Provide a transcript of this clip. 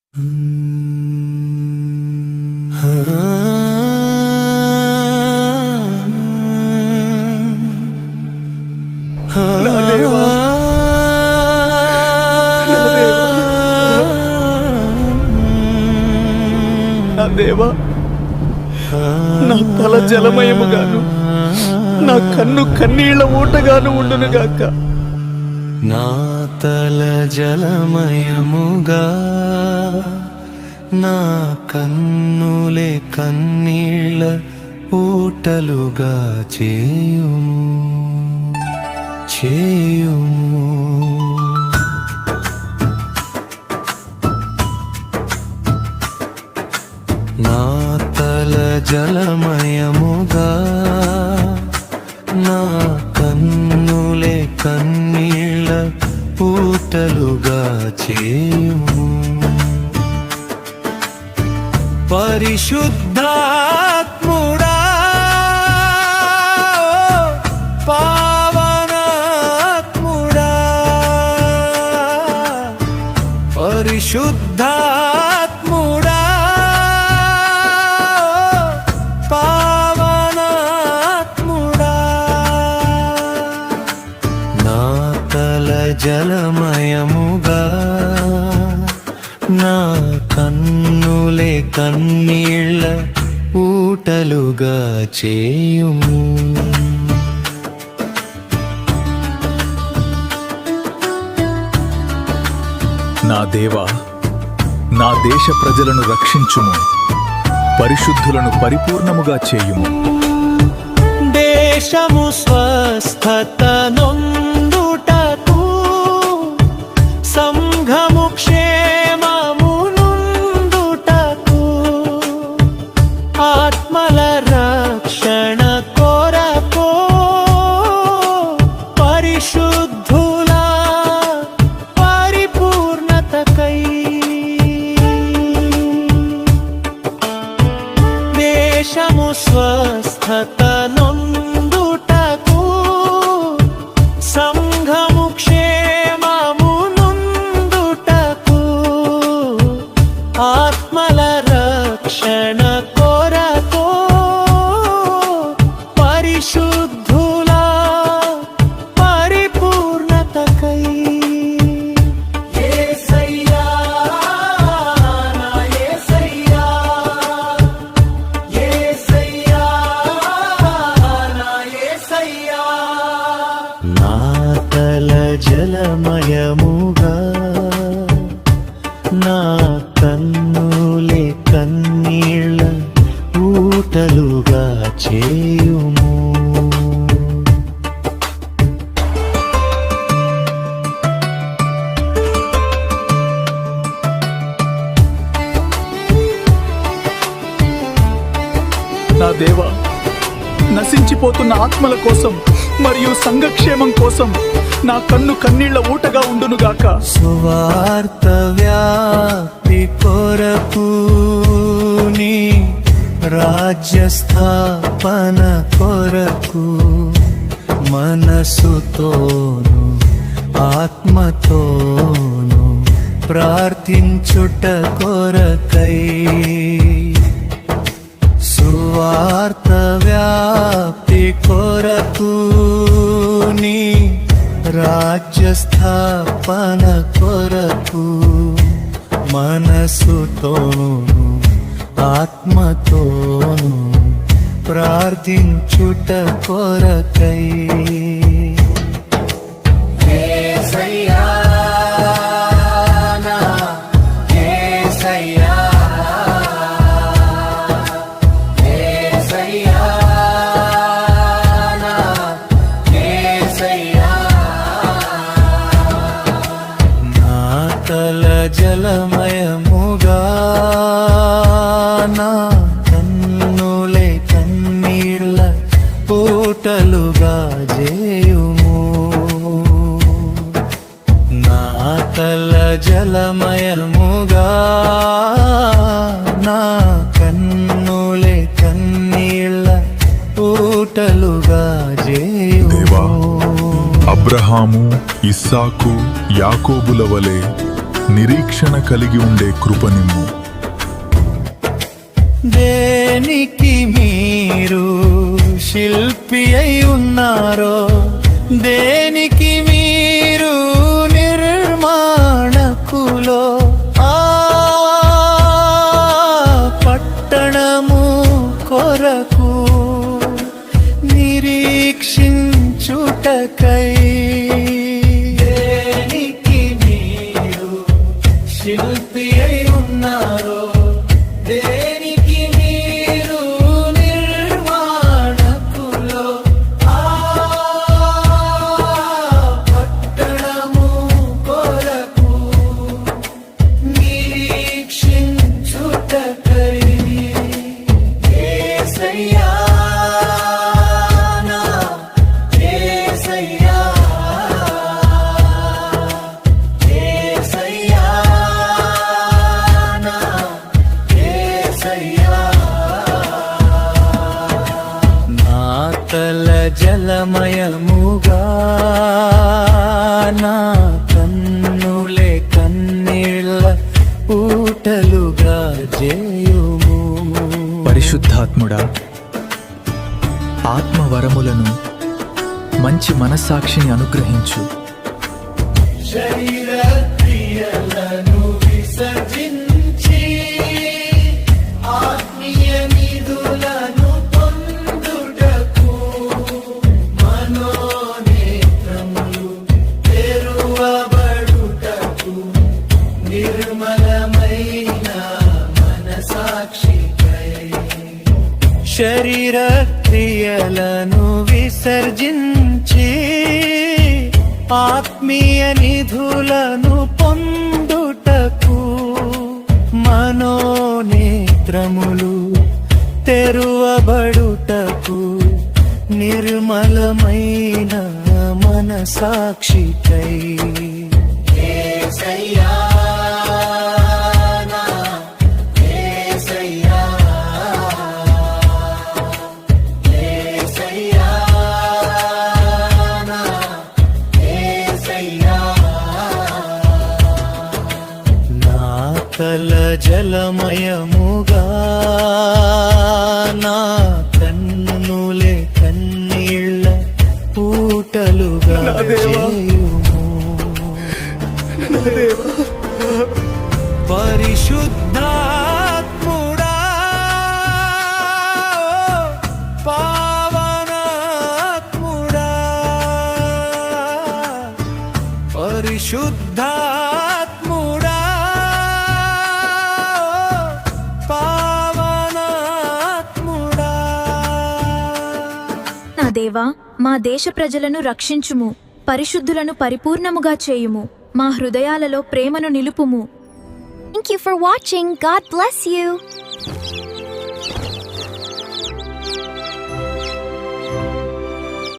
దేవా, నా తల జలమయముగాను నా కన్ను కన్నీళ్ల ఊటగాను ఉండునుగాక. నా తల జలమయముగా నా కన్నులే కన్నీళ్ల ఊటలుగా చేయుము చేయుము. నా తల జలమయముగా నా కన్నులే కన్నీళ్ల ఊటలుగా చేయుము. పరిశుద్ధాత్ముడా, పావనాత్ముడా, పరిశుద్ధాత్ముడా, పావనాత్ముడా, నా తల జలమయముగా నా కన్నులే కన్నీళ్ల ఊటలుగా చేయుము. నా దేవా, నా దేశ ప్రజలను రక్షించుము, పరిశుద్ధులను పరిపూర్ణముగా చేయుము. దేశము స్వస్థత నొందుటకు, సంఘము క్షేమము నుండుటకు, ఆత్మల రక్షణ కొరకు పరిశుద్ధుల పరిపూర్ణతకై దేశము స్వస్థత నొందుటకు, సంఘము క్షేమము నుండుటకు, ఆత్మల రక్షణ కొరకు పరిశుద్ధుల పరిపూర్ణతకై. యేసయ్యా, నా యేసయ్యా, యేసయ్యా, నా యేసయ్యా. నా తల జలమయముగా నా కన్నులే కన్నీళ్ల ఊటలుగా చేయుము. నా దేవా, నశించిపోతున్న ఆత్మల కోసం మరియు సంఘక్షేమం కోసం నా కన్ను కన్నీళ్ల ఊటగా ఉండునుగాక. సువార్త వ్యాప్తి కొరకు నీ రాజ్య స్థాపన కొరకు మనసుతోను ఆత్మతోను ప్రార్థించుట కొరకై, సువార్త వ్యాప్తి కొరకు నీ రాజ్య స్థాపన కొరకు మనసుతోను ఆత్మతోను ప్రార్థించుట కొరకై. యేసయ్యా, నా యేసయ్యా, యేసయ్యా, నా యేసయ్యా. నా తల జలమయముగా నా కన్నులే కన్నీళ్ల ఊటలుగా చేయుము. నా తల జలమయముగా నా కన్నులే కన్నీళ్ల ఊటలుగా చేయుము. అబ్రహాము, ఇస్సాకు, యాకోబుల వలె నిరీక్షణ కలిగి ఉండే కృపనిమ్ము. దేనికి మీరు శిల్పి అయి ఉన్నారో, దేనికి మీరు నిర్మాణకులో, ఆ పట్టణము కొరకు నిరీక్షించుటకై. దేనికి మీరు శిల్పి అయి ఉన్నారో, దేనికి మీరు నిర్మాణకులో, ఆ పట్టణము కొరకు నిరీక్షించుటకై. యేసయ్యా, నా యేసయ్యా, యేసయ్యా, నా యేసయ్యా. నా తల జలమయముగా, నా కన్నులే కన్నీళ్ళ ఊటలుగా చేయుము. పరిశుద్ధాత్ముడా, ఆత్మవరములను మంచి మనస్సాక్షిని అనుగ్రహించు. శరీర క్రియలను విసర్జించి ఆత్మీయ నిధులను పొందుటకు మనోనేత్రములు తెరువబడుటకు నిర్మలమైన మనసాక్షికై. శరీర క్రియలను విసర్జించి ఆత్మీయ నిధులను పొందుటకు మనోనేత్రములు తెరువబడుటకు నిర్మలమైన మనసాక్షికై. యేసయ్యా, నా యేసయ్యా, యేసయ్యా, నా యేసయ్యా. నా తల జలమయముగా, నా కన్నులే కన్నీళ్ళ ఊటలుగా చేయుము. పరిశుద్ధాత్ముడా, పావనాత్ముడా, పరిశుద్ధాత్ముడా, పావనాత్ముడా. నా దేవా, మా దేశ ప్రజలను రక్షించుము, పరిశుద్ధులను పరిపూర్ణముగా చేయుము, మా హృదయాలలో ప్రేమను నిలుపుము. Thank you for watching. God bless you.